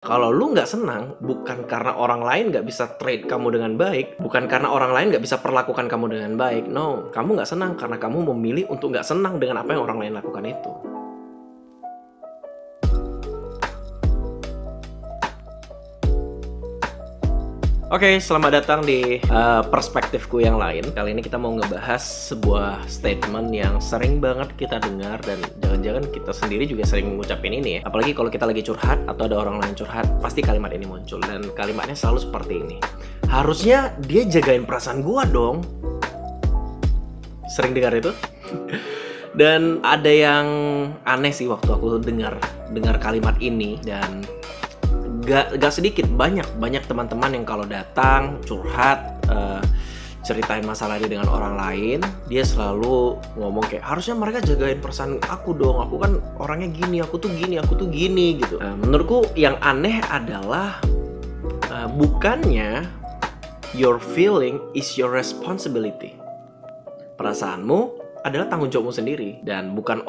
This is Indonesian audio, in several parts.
Kalau lu nggak senang, bukan karena orang lain nggak bisa treat kamu dengan baik, bukan karena orang lain nggak bisa perlakukan kamu dengan baik. No, kamu nggak senang karena kamu memilih untuk nggak senang dengan apa yang orang lain lakukan itu. Oke, selamat datang di perspektifku yang lain. Kali ini kita mau ngebahas sebuah statement yang sering banget kita dengar dan jangan-jangan kita sendiri juga sering ngucapin ini ya. Apalagi kalau kita lagi curhat atau ada orang lain curhat, pasti kalimat ini muncul dan kalimatnya selalu seperti ini. Harusnya dia jagain perasaan gua dong. Sering dengar itu? Dan ada yang aneh sih waktu aku dengar kalimat ini dan gak sedikit, banyak teman-teman yang kalau datang curhat, ceritain masalah dia dengan orang lain, dia selalu ngomong kayak harusnya mereka jagain perasaan aku dong, aku kan orangnya gini, aku tuh gini gitu. Menurutku yang aneh adalah bukannya your feeling is your responsibility. Perasaanmu adalah tanggung jawabmu sendiri dan bukan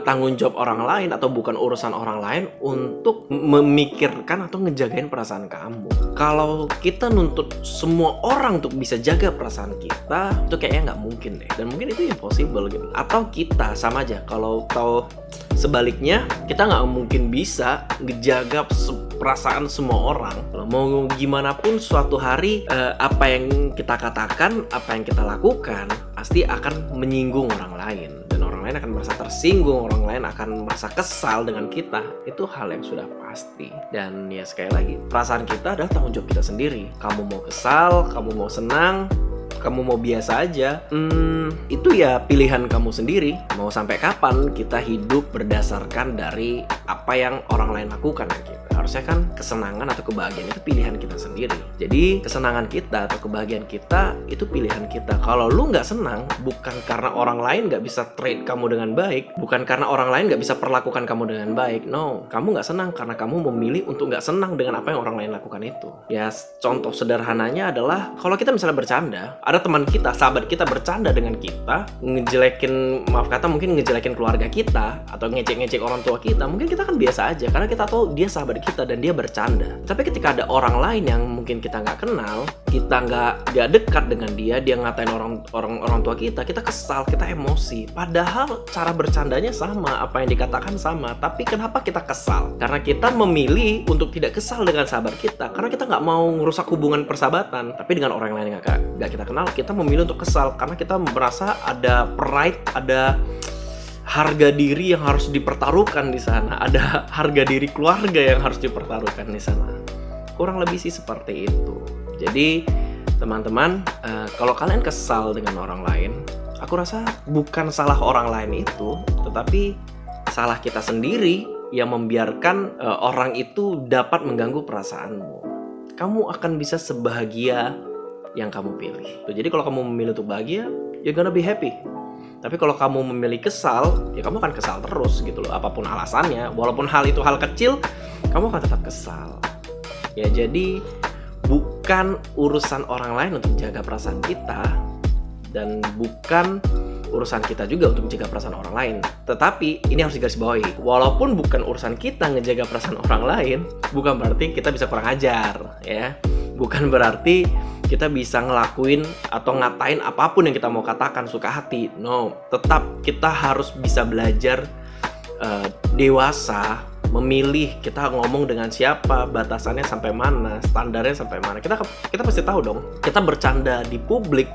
tanggung jawab orang lain atau bukan urusan orang lain untuk memikirkan atau ngejagain perasaan kamu. Kalau kita nuntut semua orang untuk bisa jaga perasaan kita, itu kayaknya nggak mungkin deh, dan mungkin itu impossible gitu. Atau kita sama aja, kalau sebaliknya kita nggak mungkin bisa ngejaga perasaan semua orang. Mau gimana pun suatu hari apa yang kita katakan, apa yang kita lakukan pasti akan menyinggung orang lain, dan orang lain akan merasa tersinggung, orang lain akan merasa kesal dengan kita. Itu hal yang sudah pasti. Dan ya sekali lagi, perasaan kita adalah tanggung jawab kita sendiri. Kamu mau kesal, kamu mau senang, kamu mau biasa aja, itu ya pilihan kamu sendiri. Mau sampai kapan kita hidup berdasarkan dari apa yang orang lain lakukan ke kita? Harusnya kan kesenangan atau kebahagiaan itu pilihan kita sendiri. Jadi kesenangan kita atau kebahagiaan kita itu pilihan kita. Kalau lu nggak senang, bukan karena orang lain nggak bisa treat kamu dengan baik, bukan karena orang lain nggak bisa perlakukan kamu dengan baik. No, kamu nggak senang karena kamu memilih untuk nggak senang dengan apa yang orang lain lakukan itu. Ya contoh sederhananya adalah kalau kita misalnya bercanda, ada teman kita, sahabat kita bercanda dengan kita, ngejelekin keluarga kita atau ngecek orang tua kita, mungkin kita kan biasa aja karena kita tahu dia sahabat kita dan dia bercanda. Tapi ketika ada orang lain yang mungkin kita nggak kenal, kita nggak dekat dengan dia ngatain orang tua kita kesal, kita emosi. Padahal cara bercandanya sama, apa yang dikatakan sama, tapi kenapa kita kesal? Karena kita memilih untuk tidak kesal dengan sahabat kita, karena kita nggak mau ngerusak hubungan persahabatan. Tapi dengan orang lain yang nggak kita kenal, kita memilih untuk kesal karena kita merasa ada pride, ada harga diri yang harus dipertaruhkan di sana, ada harga diri keluarga yang harus dipertaruhkan di sana. Kurang lebih sih seperti itu. Jadi teman-teman, kalau kalian kesal dengan orang lain, aku rasa bukan salah orang lain itu, tetapi salah kita sendiri yang membiarkan orang itu dapat mengganggu perasaanmu. Kamu akan bisa sebahagia yang kamu pilih. Jadi kalau kamu memilih untuk bahagia, you're gonna be happy. Tapi kalau kamu memilih kesal, ya kamu akan kesal terus gitu loh. Apapun alasannya, walaupun hal itu hal kecil, kamu akan tetap kesal. Ya jadi bukan urusan orang lain untuk jaga perasaan kita, dan bukan urusan kita juga untuk menjaga perasaan orang lain. Tetapi ini harus digarisbawahi, walaupun bukan urusan kita ngejaga perasaan orang lain, bukan berarti kita bisa kurang ajar ya. Bukan berarti kita bisa ngelakuin atau ngatain apapun yang kita mau katakan suka hati. No, tetap kita harus bisa belajar dewasa, memilih kita ngomong dengan siapa, batasannya sampai mana, standarnya sampai mana. Kita pasti tahu dong, kita bercanda di publik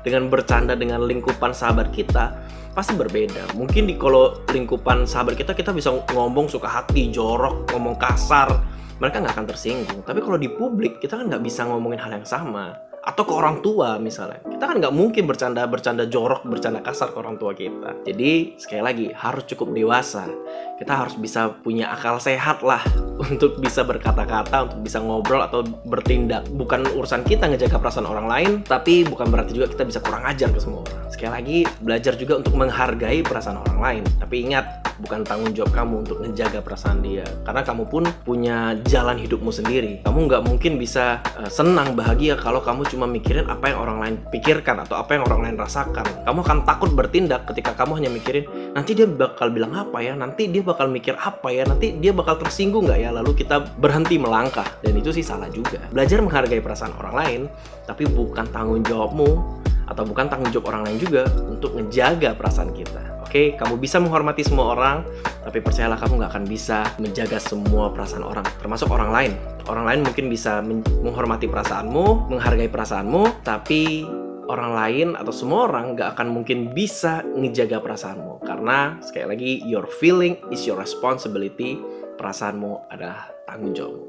dengan bercanda dengan lingkupan sahabat kita pasti berbeda. Mungkin kalau lingkupan sahabat kita bisa ngomong suka hati, jorok, ngomong kasar, mereka nggak akan tersinggung. Tapi kalau di publik kita kan nggak bisa ngomongin hal yang sama. Atau ke orang tua misalnya, kita kan nggak mungkin bercanda jorok, bercanda kasar ke orang tua kita. Jadi sekali lagi harus cukup dewasa. Kita harus bisa punya akal sehat lah untuk bisa berkata-kata, untuk bisa ngobrol atau bertindak. Bukan urusan kita ngejaga perasaan orang lain, tapi bukan berarti juga kita bisa kurang ajar ke semua orang. Sekali lagi belajar juga untuk menghargai perasaan orang lain. Tapi ingat, bukan tanggung jawab kamu untuk ngejaga perasaan dia. Karena kamu pun punya jalan hidupmu sendiri. Kamu nggak mungkin bisa senang, bahagia kalau kamu cuma mikirin apa yang orang lain pikirkan atau apa yang orang lain rasakan. Kamu akan takut bertindak ketika kamu hanya mikirin, nanti dia bakal bilang apa ya, nanti dia bakal mikir apa ya, nanti dia bakal tersinggung nggak ya, lalu kita berhenti melangkah. Dan itu sih salah juga. Belajar menghargai perasaan orang lain, tapi bukan tanggung jawabmu atau bukan tanggung jawab orang lain juga untuk ngejaga perasaan kita. Oke, kamu bisa menghormati semua orang, tapi percayalah kamu nggak akan bisa menjaga semua perasaan orang, termasuk orang lain. Orang lain mungkin bisa menghormati perasaanmu, menghargai perasaanmu, tapi orang lain atau semua orang nggak akan mungkin bisa ngejaga perasaanmu. Karena sekali lagi, your feeling is your responsibility. Perasaanmu adalah tanggung jawabmu.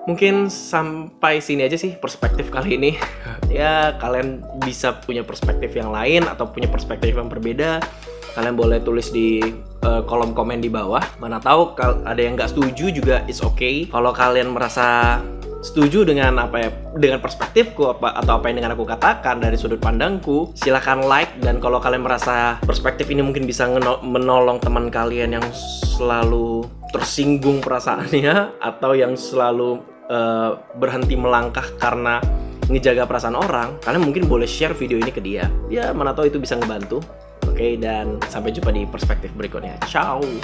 Mungkin sampai sini aja sih perspektif kali ini. Ya, kalian bisa punya perspektif yang lain atau punya perspektif yang berbeda. Kalian boleh tulis di kolom komen di bawah. Mana tahu ada yang nggak setuju juga, it's okay. Kalau kalian merasa setuju dengan dengan perspektifku atau apa yang dengan aku katakan dari sudut pandangku, silahkan like. Dan kalau kalian merasa perspektif ini mungkin bisa menolong teman kalian yang selalu tersinggung perasaannya atau yang selalu berhenti melangkah karena ngejaga perasaan orang, kalian mungkin boleh share video ini ke dia. Ya, mana tahu itu bisa ngebantu. Oke, dan sampai jumpa di perspektif berikutnya. Ciao.